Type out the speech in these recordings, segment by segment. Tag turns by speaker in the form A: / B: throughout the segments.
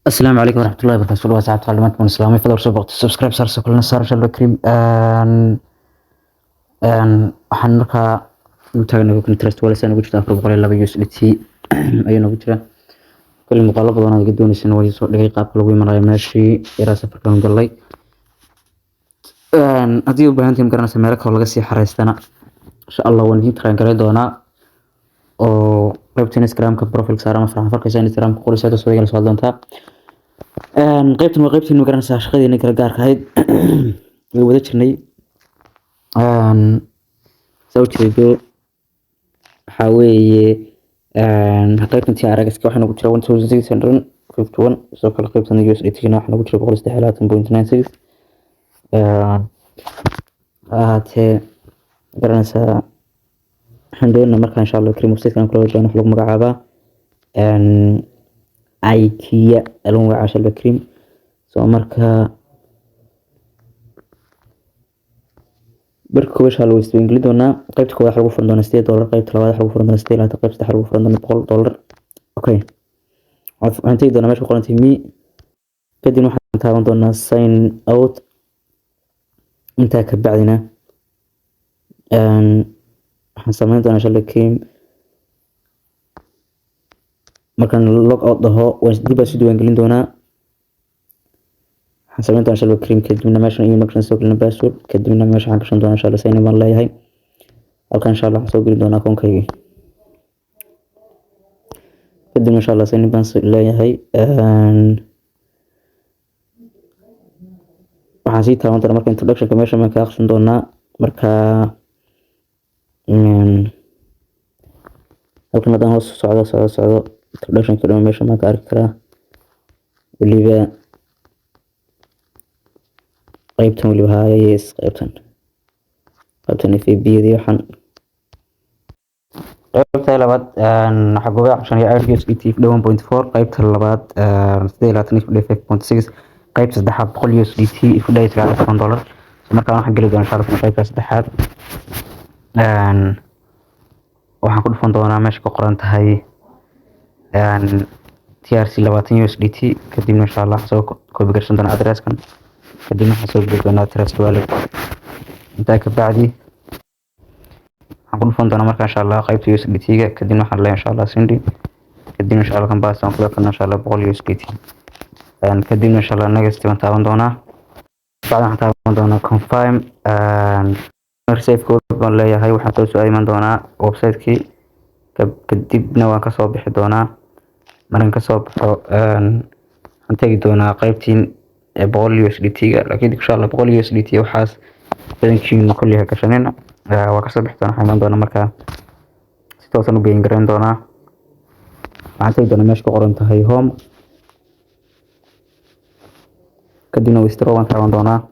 A: السلام عليكم ورحمة الله وبركاته. وساعات تعلمات من الإسلام فضل سبقت سبسكرايب صار كلنا صار شل كريم waxaan markaa u taagnahay Pinterest wala saan ugu jirtaa 402 USDT ayuu nagu jiraa kulli muuqaalo badan oo doonaysan way soo dhigay qaabka lagu imanayo meeshii ira safarkan galay hadii u baahan tahay garanaysa meel kale laga sii xareystana insha Allah waan idin taraan galay doonaa oo qaybta Instagram-ka profile saara ma fahan farqiisa Instagram-ka qorisada soo yeelan soo doontaa qaybtan garanaysa shaqadeena kala gaarka ahayd way wada jirnay soo jeedo waxa weeye qaybtan TRX waxaan ugu jiraa 1651 soo kala qaybtan USDT waxaan ugu jiraa 163.96 te garanaysa waxaan doonaa markaa insha Allah kareem website-kan kula wajahno lagu magacaaba IKEA lagu magacaabo kareem soo markaa barka waxa loo isticmaali doonaa qaybta koowaad waxa lagu furan doonaa $8 qaybta labaad waxa lagu furan doonaa $8 qaybta saddexaad lagu furan doonaa $100 okay waxaan tagi doonaa meesha ku qoran tahay kadib waxaan taaban doonaa sign out inta ka bacdina waxaan sameyn doonaa insha Allah kareem markaan log out dhaho waan dib u diiwaan gelin doonaa سمعت عن شلو كريم كدمنا ماشي إيميل مكان سوق لنا باسورد كدمنا ماشي حق شلون إن شاء الله سينما الله هاي أو كان إن شاء الله سوق لنا أكون كي كدمنا إن شاء الله سينما الله هاي وحسيت ترى أنت مركز introduction كماشي ما كأخشن دونا مركا أو كنا دهنا صعدة introduction كده ماشي ما كأرك ترى واللي بقى qaybtan wali waxa yes qaybtan FB dii waxaan qaybta labaad waxa gooba cushan iyo USDT 1.4 qaybta labaad 5.6 qaybta saddexaad 100 USDT ku dheeyay $10 marka waxaan gali doonaa sharaf qaybta saddexaad waxaan ku dhufan doonaa meesha ku qoran tahay TRC 20 USDT kadibna insha Allah soo koobi garsan doonaa address-kan kadibna waxaan soo geli doonaa Trust Wallet intaa ka bacdi waxaan ku dhufan doonaa marka insha Allah qaybta USDT-ga kadibna waxaan leeyahay insha Allah send kadibna insha Allah kan baasan kula kana insha Allah 100 USDT kadibna insha Allah next waan taaban doonaa bacdan waxaan taaban doonaa confirm receive code baan leeyahay waxaan soo iman doonaa website-kii kadibna waan ka soo bixi doonaa markaan ka soo baxo waxaan tagi doonaa qaybtiin $100 لكن إن شاء الله $100 وحاس بدنكين كلها كشنين وكسب بحثنا حيمان دونا مركا ستوصلوا بينجرين دونا عانتي دونا ماشي قرن تهي هوم كدينا ويسترو وان تاوان دونا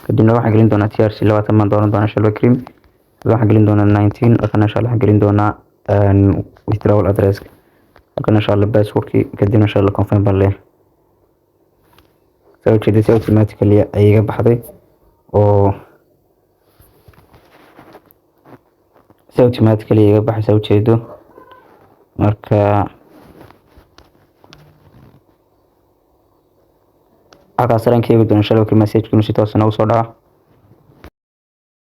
A: كدينا واحد قلين دونا TRC لو تمن دونا شلو كريم واحد قلين دونا 19 لكن إن شاء الله قلين دونا ويسترو الأدرس لكن إن شاء الله باسوركي كدينا إن شاء الله كونفيرم بالله سوي كذا سوي automatically أيها بحضي أو سوي automatically أيها بحث سوي كذا مركا أكاسرين كي بدون شلو كل مسج كل شيء توصلنا وصلنا